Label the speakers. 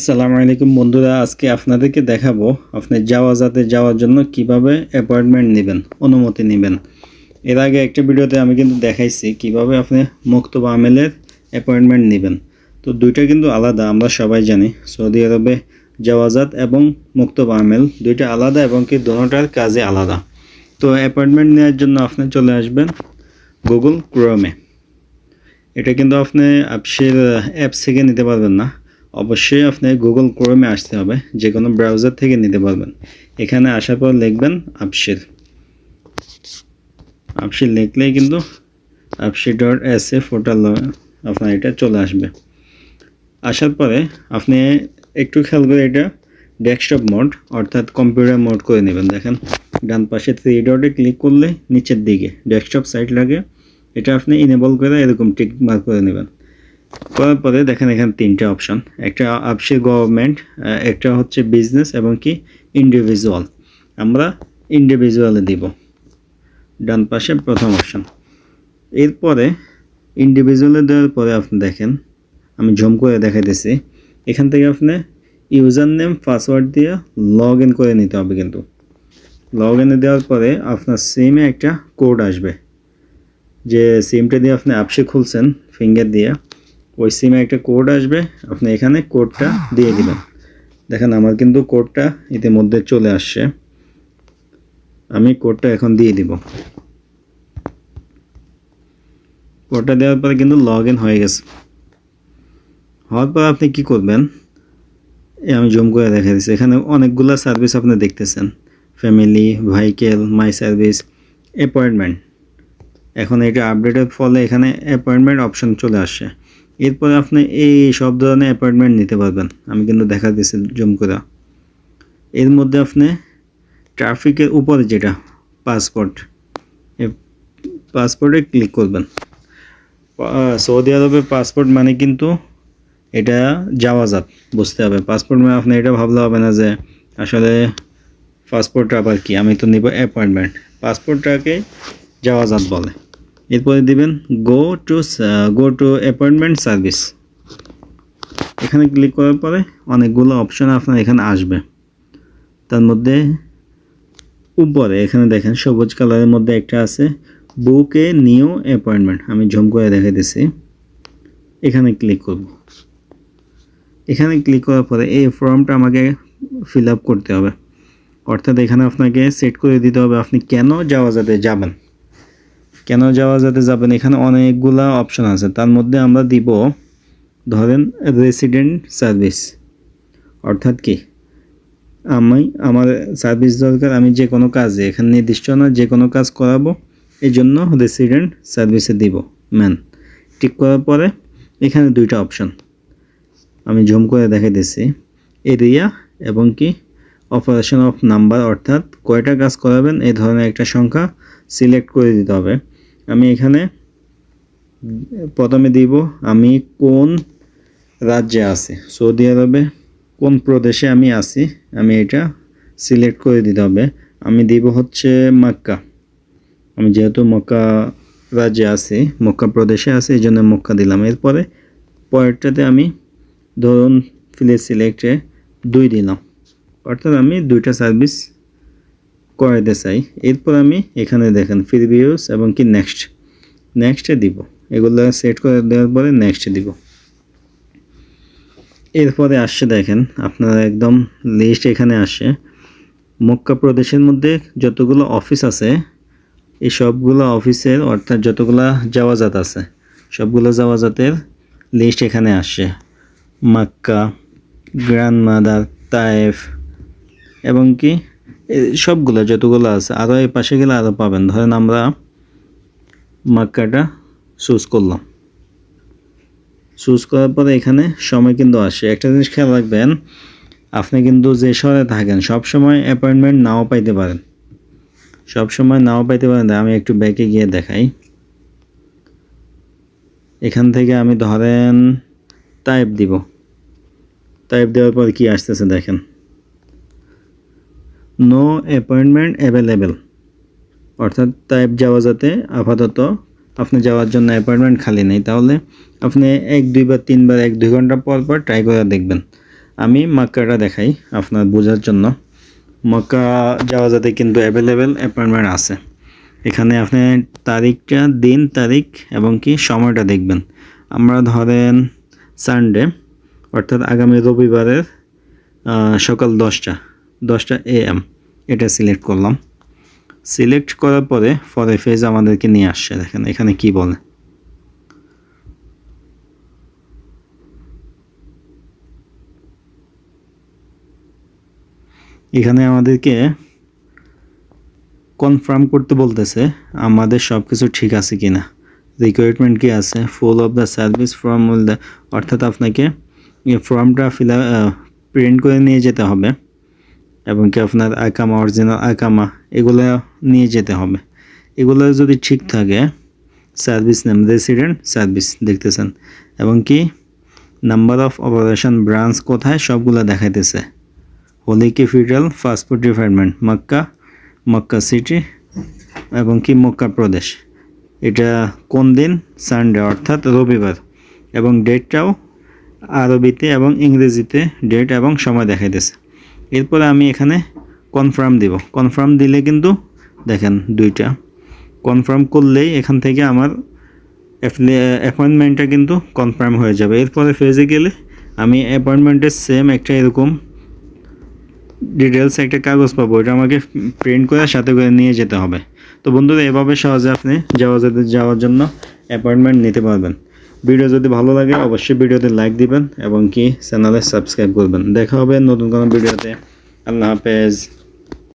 Speaker 1: আসসালামু আলাইকুম বন্ধুরা, আজকে আপনাদেরকে দেখাবো আপনি জাওয়াজাতে যাওয়ার জন্য কিভাবে অ্যাপয়েন্টমেন্ট নেবেন, অনুমতি নেবেন। এর আগে একটা ভিডিওতে আমি কিন্তু দেখাইছি কিভাবে আপনি মুক্তবা আমেলের অ্যাপয়েন্টমেন্ট নেবেন। তো দুইটা কিন্তু আলাদা, আমরা সবাই জানি। সৌদি আরবে জাওয়াজাত এবং মুক্তবা আমেল দুইটা আলাদা এবং কি দুটোটার কাজে আলাদা। তো অ্যাপয়েন্টমেন্ট নেওয়ার জন্য আপনি চলে আসবেন গুগল ক্রোমে। এটা কিন্তু আপনি আপসের অ্যাপস থেকে নিতে পারবেন না, অবশ্যই আপনি গুগল ক্রোমে আসতে হবে, যে কোনো ব্রাউজার থেকে নিতে পারবেন। এখানে আসার পর লিখবেন আপসের। আপসের লিখলেই কিন্তু আপসি.sa পোর্টাল আপনার এটা চলে আসবে। আসার পরে আপনি একটু খেয়াল করে এটা ডেস্কটপ মোড অর্থাৎ কম্পিউটার মোড করে নেবেন। দেখেন ডান পাশে 3 ডটে ক্লিক করলে নিচের দিকে ডেস্কটপ সাইট লাগে, এটা আপনি ইনেবল করে এরকম টিক মার্ক করে নেবেন। করার পরে দেখেন এখানে 3টে অপশন, একটা আপসি গভর্নমেন্ট, একটা হচ্ছে বিজনেস এবং কি ইন্ডিভিজুয়াল। আমরা ইন্ডিভিজুয়ালে দিব, ডান পাশে প্রথম অপশন। এরপরে ইন্ডিভিজুয়ালে দেওয়ার পরে আপনি দেখেন, আমি ঝুম করে দেখাইতেছি, এখান থেকে আপনি ইউজার নেম পাসওয়ার্ড দিয়ে লগ ইন করে নিতে হবে। কিন্তু লগ ইনে দেওয়ার পরে আপনার সিমে একটা কোড আসবে, যে সিমটা দিয়ে আপনি আপসি খুলছেন ফিঙ্গার দিয়ে, ওই সিমে একটা কোড আসবে, আপনি এখানে কোডটা দিয়ে দিবেন। দেখেন আমার কিন্তু কোডটা ইতিমধ্যে চলে আসছে, আমি কোডটা এখন দিয়ে দিব। কোডটা দেওয়ার পরে কিন্তু লগ ইন হয়ে গেছে। হওয়ার পর আপনি কি করবেন, আমি জুম করে দেখা দিচ্ছি, এখানে অনেকগুলো সার্ভিস আপনি দেখতেছেন, family, vehicle, my service, appointment. এখন এটা আপডেটের ফলে এখানে অ্যাপয়েন্টমেন্ট অপশন চলে আসছে। এরপরে আপনি এই সব ধরনের অ্যাপয়েন্টমেন্ট নিতে পারবেন। আমি কিন্তু দেখা দিচ্ছি জুম করে। এর মধ্যে আপনি ট্রাফিকের উপরে যেটা পাসপোর্ট, পাসপোর্টে ক্লিক করবেন। সৌদি আরবে পাসপোর্ট মানে কিন্তু এটা জাওয়াজাত বুঝতে হবে। পাসপোর্ট মানে আপনি এটা ভাবলে হবে না যে আসলে পাসপোর্টটা আবার কি, আমি তো নিব অ্যাপয়েন্টমেন্ট। পাসপোর্টটাকে জাওয়াজাত বলে। এরপরে দিবেন গো টু অ্যাপয়েন্টমেন্ট সার্ভিস। এখানে ক্লিক করার পরে অনেকগুলো অপশন আপনার এখানে আসবে। তার মধ্যে উপরে এখানে দেখেন সবুজ কালারের মধ্যে একটা আছে বুক এ নিউ অ্যাপয়েন্টমেন্ট। আমি ঝুম করে দেখাইতেছি, এখানে ক্লিক করব। এখানে ক্লিক করার পরে এই ফর্মটা আমাকে ফিল আপ করতে হবে, অর্থাৎ এখানে আপনাকে সেট করে দিতে হবে আপনি কেন জাওয়াজাতে যাবেন। কেন জাওয়াজাতে যাবেন, এখানে অনেকগুলা অপশন আছে, তার মধ্যে আমরা দিব ধরেন রেসিডেন্ট সার্ভিস। অর্থাৎ কি, আমার সার্ভিস দরকার, আমি যে কোনো কাজে, এখানে নির্দিষ্ট না, যে কোনো কাজ করাবো, এই জন্য রেসিডেন্ট সার্ভিসে দিব ম্যান। টিক করার পরে এখানে 2টা অপশন, আমি জুম করে দেখাইতেছি, এরিয়া এবং কি অপারেশন অফ নাম্বার, অর্থাৎ কয়টা কাজ করাবেন এই ধরনের একটা সংখ্যা সিলেক্ট করে দিতে হবে। আমি এখানে প্রথমে দিব আমি কোন রাজ্যে আছি, সৌদি আরবে কোন প্রদেশে আমি আছি, আমি এটা সিলেক্ট করে দিতে হবে। আমি দিব হচ্ছে মক্কা, আমি যেহেতু মক্কা রাজ্যে আছি, মক্কা প্রদেশে আছি, এই জন্য মক্কা দিলাম। এরপরে পরেরটাতে আমি ধরুন প্লেস সিলেক্টে 2 দিলাম, অর্থাৎ আমি 2টা সার্ভিস করাইতে চাই। এরপর আমি এখানে দেখেন প্রিভিউস এবং কি নেক্সটে দিব, এগুলো সেট করে দেওয়ার পরে নেক্সটে দিব। এরপরে আসছে দেখেন আপনারা একদম লিস্ট এখানে আসে মক্কা প্রদেশের মধ্যে যতগুলো অফিস আছে, এই সবগুলো অফিসের অর্থাৎ যতগুলো জাওয়াজাত আছে সবগুলো জাওয়াজাতের লিস্ট এখানে আসে। মক্কা, গ্র্যান্ডমাদার, তায়েফ এবং কি সবগুলো যতগুলো আছে, আরও এই পাশে গেলে আরও পাবেন। ধরেন আমরা মক্কাটা চুজ করলাম, চুজ করার পরে এখানে সময় কিন্তু আসে। একটা জিনিস খেয়াল রাখবেন, আপনি কিন্তু যে শহরে থাকেন সব সময় অ্যাপয়েন্টমেন্ট নাও পাইতে পারেন, সব সময় নাও পাইতে পারেন। আমি একটু ব্যাকে গিয়ে দেখাই, এখান থেকে আমি ধরেন টাইপ দিব, টাইপ দেওয়ার পর কি আসতেছে দেখেন, নো অ্যাপয়েন্টমেন্ট অ্যাভেলেবেল, অর্থাৎ টাইপ জাওয়াজাতে আপাতত আপনি যাওয়ার জন্য অ্যাপয়েন্টমেন্ট খালি নেই। তাহলে আপনি 1, 2 বা 3 বার 1-2 ঘন্টা পর পর ট্রাই করে দেখবেন। আমি মক্কাটা দেখাই আপনার বোঝার জন্য। মক্কা যাওয়া যাতে কিন্তু অ্যাভেলেবেল অ্যাপয়েন্টমেন্ট আছে। এখানে আপনি তারিখটা, দিন তারিখ এবং কি সময়টা দেখবেন। আমরা ধরেন সানডে অর্থাৎ আগামী রবিবারের সকাল 10টা AM এটা সিলেক্ট করলাম। সিলেক্ট করার পরে ফেজ আমাদেরকে নিয়ে আসছে। দেখেন এখানে কি বলে, এখানে আমাদেরকে কনফার্ম করতে বলতেছে আমাদের সব কিছু ঠিক আছে কিনা, রিকোয়ারমেন্ট কি আছে, full of the service form, অর্থাৎ আপনাকে এই ফর্মটা প্রিন্ট করে নিয়ে যেতে হবে এবং কি আপনার আকামা, অরিজিনাল আকামা এগুলো নিয়ে যেতে হবে। এগুলো যদি ঠিক থাকে, সার্ভিস নেম, রেসিডেন্ট সার্ভিস দেখতেছেন এবং কি নাম্বার অফ অপারেশন, ব্রাঞ্চ কোথায় সবগুলো দেখাইতেছে। Holy capital passport department Mecca city এবং কি মক্কা প্রদেশ। এটা কোন দিন, সানডে অর্থাৎ রবিবার, এবং ডেটটাও আরবিতে এবং ইংরেজিতে ডেট এবং সময় দেখাইতেছে। এরপরে আমি এখানে কনফার্ম দিব। কনফার্ম দিলে কিন্তু দেখেন দুইটা কনফার্ম করলেই এখান থেকে আমার অ্যাপয়েন্টমেন্টটা কিন্তু কনফার্ম হয়ে যাবে। এরপরে ফেজে গেলে আমি অ্যাপয়েন্টমেন্টের সেম একটা এরকম ডিটেলস একটা কাগজ পাবো, এটা আমাকে প্রিন্ট করে সাথে করে নিয়ে যেতে হবে। তো বন্ধুরা, এভাবে সহজে আপনি যাওয়ার জন্য অ্যাপয়েন্টমেন্ট নিতে পারবেন। ভিডিও যদি ভালো লাগে অবশ্যই ভিডিওতে লাইক দিবেন এবং কি চ্যানেলে সাবস্ক্রাইব করবেন। দেখা হবে নতুন কোনো ভিডিওতে। আল্লাহ হাফেজ।